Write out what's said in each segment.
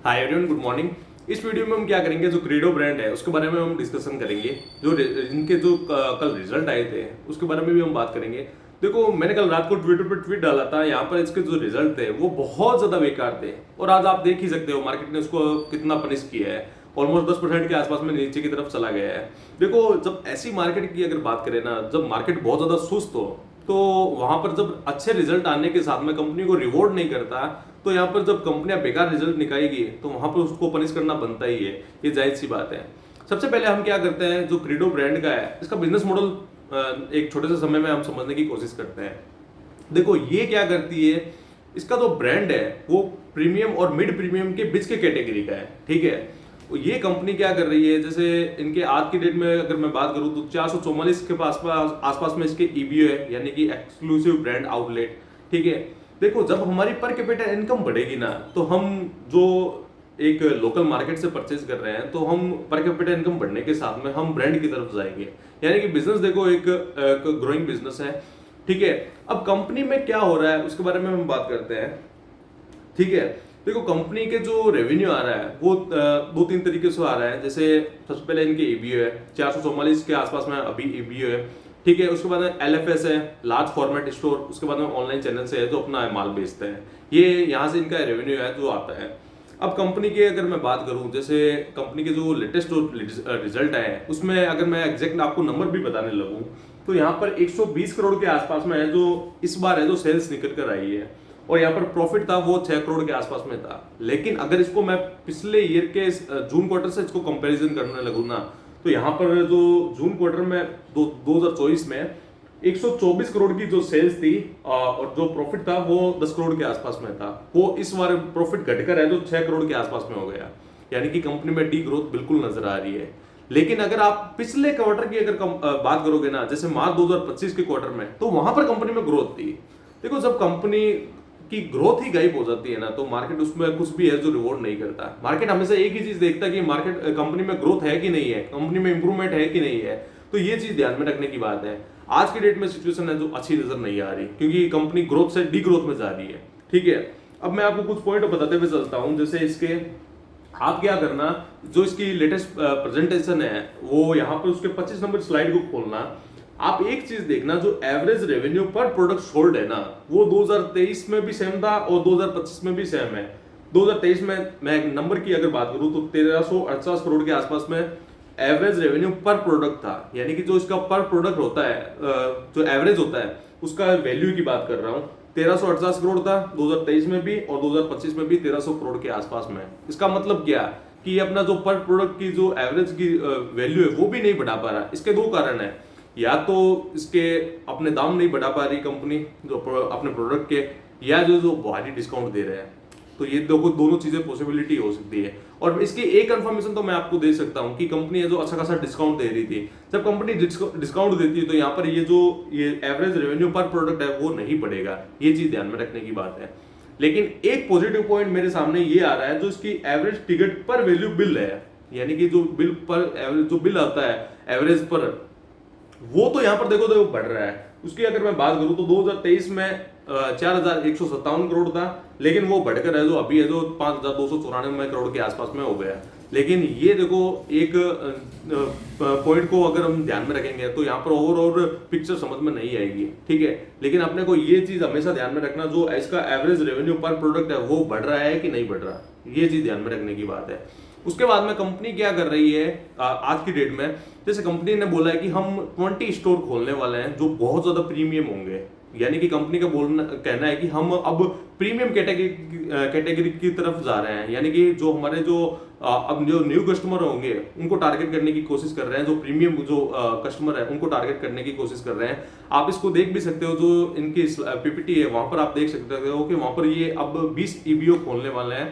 Hi everyone, good morning. इस video में हम क्या करेंगे, जो क्रीडो ब्रांड है उसके बारे में हम डिस्कशन करेंगे। इनके जो कल रिजल्ट आए थे उसके बारे में भी हम बात करेंगे। देखो, मैंने कल रात को ट्विटर पर ट्वीट डाला था, यहाँ पर इसके जो रिजल्ट थे वो बहुत ज्यादा बेकार थे और आज आप देख ही सकते हो मार्केट ने उसको कितना पनिश किया है। ऑलमोस्ट 10% के आसपास में नीचे की तरफ चला गया है। देखो, जब ऐसी मार्केट की अगर बात करें ना, जब मार्केट बहुत ज्यादा सुस्त हो तो वहां पर जब अच्छे रिजल्ट आने के साथ में कंपनी को रिवॉर्ड नहीं करता, तो यहाँ पर जब कंपनियां बेकार रिजल्ट निकालेगी तो वहां पर उसको पनिश करना बनता ही है। ये जायज सी बात है। सबसे पहले हम क्या करते हैं, जो क्रीडो ब्रांड का है इसका बिजनेस मॉडल एक छोटे से समय में हम समझने की कोशिश करते हैं। देखो, ये क्या करती है, इसका जो ब्रांड है वो प्रीमियम और मिड प्रीमियम के बीच के कैटेगरी का है। ठीक है, तो ये कंपनी क्या कर रही है, जैसे इनके आज की डेट में अगर मैं बात करूं तो 444 के आसपास में इसके ईबीओ है, यानी कि एक्सक्लूसिव ब्रांड आउटलेट। ठीक है, देखो जब हमारी पर कैपिटा इनकम बढ़ेगी ना, तो हम जो एक लोकल मार्केट से परचेज कर रहे हैं तो हम पर कैपिटा इनकम बढ़ने के साथ में हम ब्रांड की तरफ जाएंगे। यानी कि बिजनेस देखो एक ग्रोइंग बिजनेस है। ठीक है, अब कंपनी में क्या हो रहा है उसके बारे में हम बात करते हैं। ठीक है, देखो कंपनी के जो रेवेन्यू आ रहा है वो दो तीन तरीके से आ रहा है। जैसे सबसे पहले इनके ईबीओ है, 444 के आसपास में अभी ईबीओ है। ठीक है, उसके बाद में एलएफएस है, लार्ज फॉर्मेट स्टोर। उसके बाद में ऑनलाइन चैनल से है जो अपना माल बेचते हैं। ये यहाँ से इनका रेवेन्यू है जो आता है। अब कंपनी की अगर मैं बात करूं, जैसे कंपनी के जो लेटेस्ट रिजल्ट आए हैं उसमें अगर मैं एग्जैक्ट आपको नंबर भी बताने लगूं तो यहाँ पर 120 करोड़ के आसपास में है जो इस बार है जो सेल्स निकल कर आई है। और यहाँ पर प्रॉफिट था वो 6 करोड़ के आसपास में था। लेकिन अगर इसको मैं पिछले ईयर के जून क्वार्टर से इसको कंपैरिजन करने लगूं ना, तो यहाँ पर जो जून क्वार्टर में 2024 में 124 करोड़ की जो सेल्स थी और जो प्रॉफिट था वो 10 करोड़ के आसपास में था। वो इस बार प्रॉफिट घटकर है जो 6 करोड़ के आसपास में हो गया। यानी कि कंपनी में डी ग्रोथ बिल्कुल नजर आ रही है। लेकिन अगर आप पिछले क्वार्टर की अगर बात करोगे ना, जैसे मार्च 2025 के क्वार्टर में, तो वहां पर कंपनी में ग्रोथ थी। देखो, जब कंपनी की ग्रोथ ही गायब हो जाती है ना, तो मार्केट उसमें कुछ भी है जो रिवॉर्ड नहीं करता। मार्केट हमेशा एक ही चीज देखता है कि मार्केट कंपनी में ग्रोथ है कि नहीं है, कंपनी में इंप्रूवमेंट है कि नहीं है। तो ये चीज ध्यान में रखने की बात है। आज की डेट में सिचुएशन है जो अच्छी नजर नहीं आ रही, क्योंकि कंपनी ग्रोथ से डी ग्रोथ में जा रही है। ठीक है, अब मैं आपको कुछ पॉइंट बताते हुए चलता हूं। जैसे इसके आप क्या करना, जो इसकी लेटेस्ट प्रेजेंटेशन है वो यहाँ पर उसके 25 नंबर स्लाइड को खोलना। आप एक चीज देखना, जो एवरेज रेवेन्यू पर प्रोडक्ट सोल्ड है ना, वो 2023 में भी सेम था और 2025 में भी सेम है। 2023 में मैं नंबर की अगर बात करूं तो 1348 करोड़ के आसपास में एवरेज रेवेन्यू पर प्रोडक्ट था। यानी कि जो इसका पर प्रोडक्ट होता है, जो एवरेज होता है उसका वैल्यू की बात कर रहा हूं। 1348 करोड़ था 2023 में भी और 2025 में भी 1300 करोड़ के आसपास में। इसका मतलब क्या कि अपना जो पर प्रोडक्ट की जो एवरेज की वैल्यू है वो भी नहीं बढ़ा पा रहा। इसके दो कारण है, या तो इसके अपने दाम नहीं बढ़ा पा रही कंपनी जो अपने प्रोडक्ट के, या जो भारी डिस्काउंट दे रहे हैं। तो ये देखो दोनों चीजें पॉसिबिलिटी हो सकती है। और इसकी एक कंफर्मेशन तो मैं आपको दे सकता हूं कि कंपनी है जो अच्छा खासा डिस्काउंट दे रही थी। जब कंपनी डिस्काउंट देती है तो यहाँ पर ये एवरेज रेवेन्यू पर प्रोडक्ट है वो नहीं बढ़ेगा। ये चीज ध्यान में रखने की बात है। लेकिन एक पॉजिटिव पॉइंट मेरे सामने ये आ रहा है, जो इसकी एवरेज टिकट पर वैल्यू बिल है, यानी कि जो बिल पर एवरेज जो बिल आता है एवरेज पर, वो तो यहाँ पर देखो बढ़ रहा है। उसकी अगर मैं बात करूं तो 2023 में 4157 करोड़ था, लेकिन वो बढ़कर है जो अभी है जो 5294 करोड़ के आसपास में हो गया। लेकिन ये देखो एक पॉइंट को अगर हम ध्यान में रखेंगे तो यहाँ पर ओवरऑल पिक्चर समझ में नहीं आएगी। ठीक है, लेकिन अपने को ये चीज हमेशा ध्यान में रखना, जो इसका एवरेज रेवेन्यू पर प्रोडक्ट है वो बढ़ रहा है कि नहीं बढ़ रहा, ये चीज ध्यान में रखने की बात है। उसके बाद में कंपनी क्या कर रही है आज की डेट में, जैसे कंपनी ने बोला है कि हम 20 स्टोर खोलने वाले हैं जो बहुत ज्यादा प्रीमियम होंगे। यानी कि कंपनी का कहना है कि हम अब प्रीमियम कैटेगरी की तरफ जा रहे हैं। यानी कि जो हमारे जो अब जो न्यू कस्टमर होंगे उनको टारगेट करने की कोशिश कर रहे हैं। जो प्रीमियम जो कस्टमर है उनको टारगेट करने की कोशिश कर रहे हैं। आप इसको देख भी सकते हो, जो इनकी पीपीटी है वहां पर आप देख सकते हो कि वहां पर ये अब 20 ईबीओ खोलने वाले हैं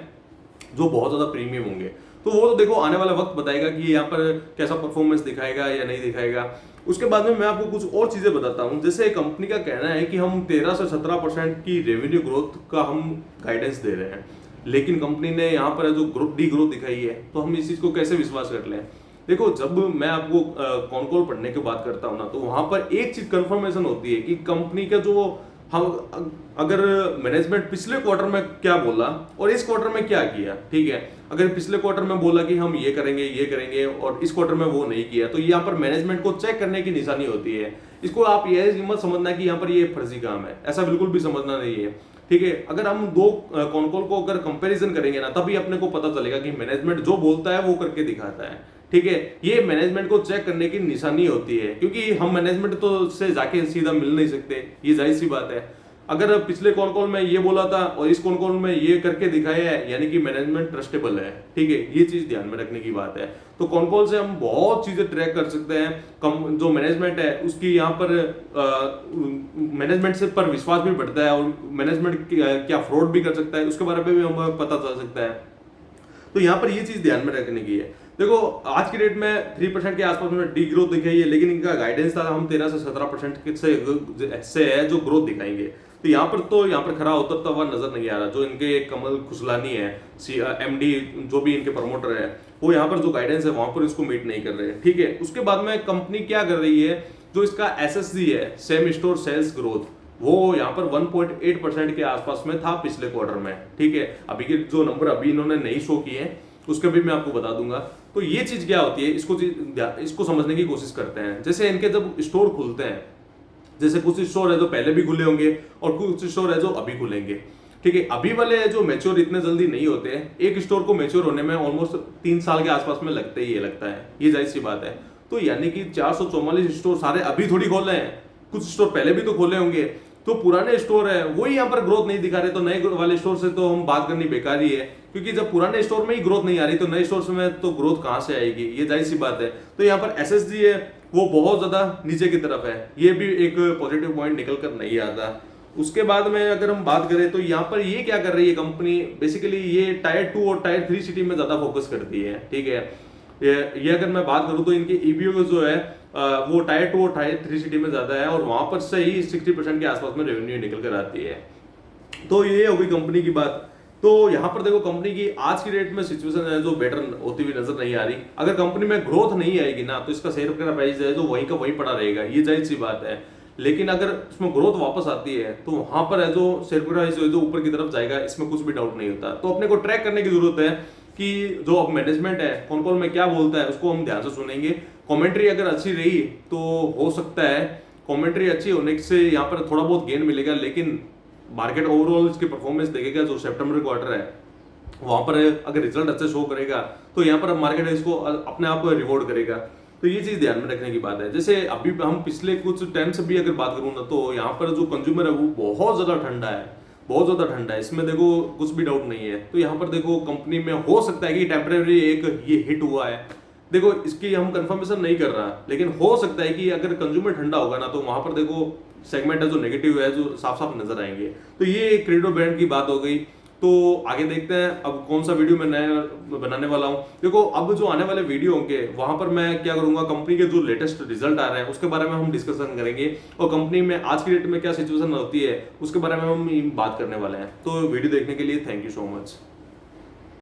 जो बहुत ज्यादा प्रीमियम होंगे। तो वो तो देखो आने वाला वक्त बताएगा कि यहाँ पर कैसा परफॉर्मेंस दिखाएगा या नहीं दिखाएगा। उसके बाद में मैं आपको कुछ और चीजें बताता हूँ। जैसे कंपनी का कहना है कि हम 13 से 17% की रेवेन्यू ग्रोथ का हम गाइडेंस दे रहे हैं, लेकिन कंपनी ने यहाँ पर जो ग्रोथ डी ग्रोथ दिखाई है, तो हम इस चीज को कैसे विश्वास कर लें। देखो, जब मैं आपको कॉन कॉल पढ़ने की बात करता हूँ ना, तो वहां पर एक चीज कंफर्मेशन होती है कि कंपनी का जो हम अगर मैनेजमेंट पिछले क्वार्टर में क्या बोला और इस क्वार्टर में क्या किया, ठीक है, अगर पिछले क्वार्टर में बोला कि हम ये करेंगे और इस क्वार्टर में वो नहीं किया, तो यहाँ पर मैनेजमेंट को चेक करने की निशानी होती है। इसको आप ये मत समझना कि यहाँ पर ये फर्जी काम है, ऐसा बिल्कुल भी समझना नहीं है, ठीक है। अगर हम दो कॉन कॉल को अगर कंपैरिजन करेंगे ना, तभी अपने को पता चलेगा कि मैनेजमेंट जो बोलता है वो करके दिखाता है, ठीक है। ये मैनेजमेंट को चेक करने की निशानी होती है, क्योंकि हम मैनेजमेंट तो से जाके सीधा मिल नहीं सकते, ये जाहिर सी बात है। अगर पिछले कॉन कॉल में ये बोला था और इस कॉन कॉल में ये करके दिखाया है, यानी कि मैनेजमेंट ट्रस्टेबल है, ठीक है। ये चीज ध्यान में रखने की बात है। तो कॉन कॉल से हम बहुत चीजें ट्रैक कर सकते हैं। जो मैनेजमेंट है उसकी यहाँ पर मैनेजमेंट से पर विश्वास भी बढ़ता है, और मैनेजमेंट क्या फ्रॉड भी कर सकता है उसके बारे में भी हमें पता चल सकता है। तो यहाँ पर ये चीज ध्यान में रखने की है। देखो आज की डेट में 3% के आसपास में डी ग्रोथ दिखाई है, लेकिन इनका गाइडेंस था हम 13 से 17% से है जो ग्रोथ दिखाएंगे। तो यहाँ पर खरा उतरता हुआ नजर नहीं आ रहा। जो इनके कमल खुसलानी है, एमडी जो भी इनके प्रमोटर है, वो यहाँ पर जो गाइडेंस है वहां पर इसको मीट नहीं कर रहे, ठीक है। उसके बाद में कंपनी क्या कर रही है, जो इसका एसएसजी है, सेम स्टोर सेल्स ग्रोथ, वो यहाँ पर 1.8% के आसपास में था पिछले क्वार्टर में, ठीक है। अभी के जो नंबर अभी इन्होंने नहीं शो किए हैं उसका भी मैं आपको बता दूंगा। तो ये चीज क्या होती है, इसको समझने की कोशिश करते हैं। जैसे इनके जब स्टोर खुलते हैं, जैसे कुछ स्टोर है जो पहले भी खुले होंगे और कुछ स्टोर है जो अभी खुलेंगे, ठीक है। अभी वाले जो मैच्योर इतने जल्दी नहीं होते हैं, एक स्टोर को मैच्योर होने में ऑलमोस्ट 3 साल के आसपास में लगता है, ये जाहिर सी बात है। तो यानी कि 444 स्टोर सारे अभी थोड़ी खोले हैं, कुछ स्टोर पहले भी तो खोले होंगे। तो पुराने स्टोर है वही यहाँ पर ग्रोथ नहीं दिखा रहे, तो नए वाले स्टोर से तो हम बात करनी बेकार ही है, क्योंकि जब पुराने स्टोर में ही ग्रोथ नहीं आ रही तो नए स्टोर में तो ग्रोथ कहां से आएगी, ये जाहिर सी बात है। तो यहाँ पर एसएसजी है वो बहुत ज्यादा नीचे की तरफ है, ये भी एक पॉजिटिव पॉइंट निकल कर नहीं आता। उसके बाद में अगर हम बात करें तो यहाँ पर ये क्या कर रही है कंपनी, बेसिकली ये टायर 2 और टायर 3 सिटी में ज्यादा फोकस करती है, ठीक है। ये अगर मैं बात करूं तो इनके ईबीओ जो है वो टायर 2 और टायर 3 सिटी में ज्यादा है, और वहां पर से ही 60% के आसपास में रेवेन्यू निकल कर आती है। तो ये होगी कंपनी की बात। तो यहाँ पर देखो कंपनी की आज की डेट में सिचुएशन है जो बेटर होती हुई नजर नहीं आ रही। अगर कंपनी में ग्रोथ नहीं आएगी ना, तो इसका शेयर का प्राइस है जो वहीं का वहीं पड़ा रहेगा, ये जाहिर सी बात है। लेकिन अगर इसमें ग्रोथ वापस आती है तो वहां पर है जो शेयर प्राइस जो ऊपर की तरफ जाएगा, इसमें कुछ भी डाउट नहीं होता। तो अपने को ट्रैक करने की जरूरत है कि जो अब मैनेजमेंट है कौन कौन में क्या बोलता है, उसको हम ध्यान से सुनेंगे। कमेंट्री अगर अच्छी रही तो हो सकता है, कमेंट्री अच्छी होने से यहाँ पर थोड़ा बहुत गेन मिलेगा, लेकिन मार्केट ओवरऑल इसकी परफॉर्मेंस देखेगा जो सितंबर क्वार्टर है वहां पर अगर रिजल्ट अच्छे शो करेगा तो यहाँ पर मार्केट इसको अपने आप रिवॉर्ड करेगा। तो ये चीज ध्यान में रखने की बात है। जैसे अभी हम पिछले कुछ टाइम से भी अगर बात करूँ ना, तो यहाँ पर जो कंज्यूमर है वो बहुत ज्यादा ठंडा है, बहुत ज्यादा ठंडा है, इसमें देखो कुछ भी डाउट नहीं है। तो यहाँ पर देखो कंपनी में हो सकता है कि टेम्परेरी एक ये हिट हुआ है, देखो इसकी हम कंफर्मेशन नहीं कर रहा, लेकिन हो सकता है कि अगर कंज्यूमर ठंडा होगा ना तो वहां पर देखो सेगमेंट है जो नेगेटिव है जो साफ साफ नजर आएंगे। तो ये क्रेडो ब्रांड की बात हो गई। तो आगे देखते हैं अब कौन सा वीडियो मैं नया बनाने वाला हूं। देखो अब जो आने वाले वीडियो होंगे वहां पर मैं क्या करूंगा, कंपनी के जो लेटेस्ट रिजल्ट आ रहे हैं उसके बारे में हम डिस्कशन करेंगे, और कंपनी में आज की डेट में क्या सिचुएशन होती है उसके बारे में हम बात करने वाले हैं। तो वीडियो देखने के लिए थैंक यू सो मच।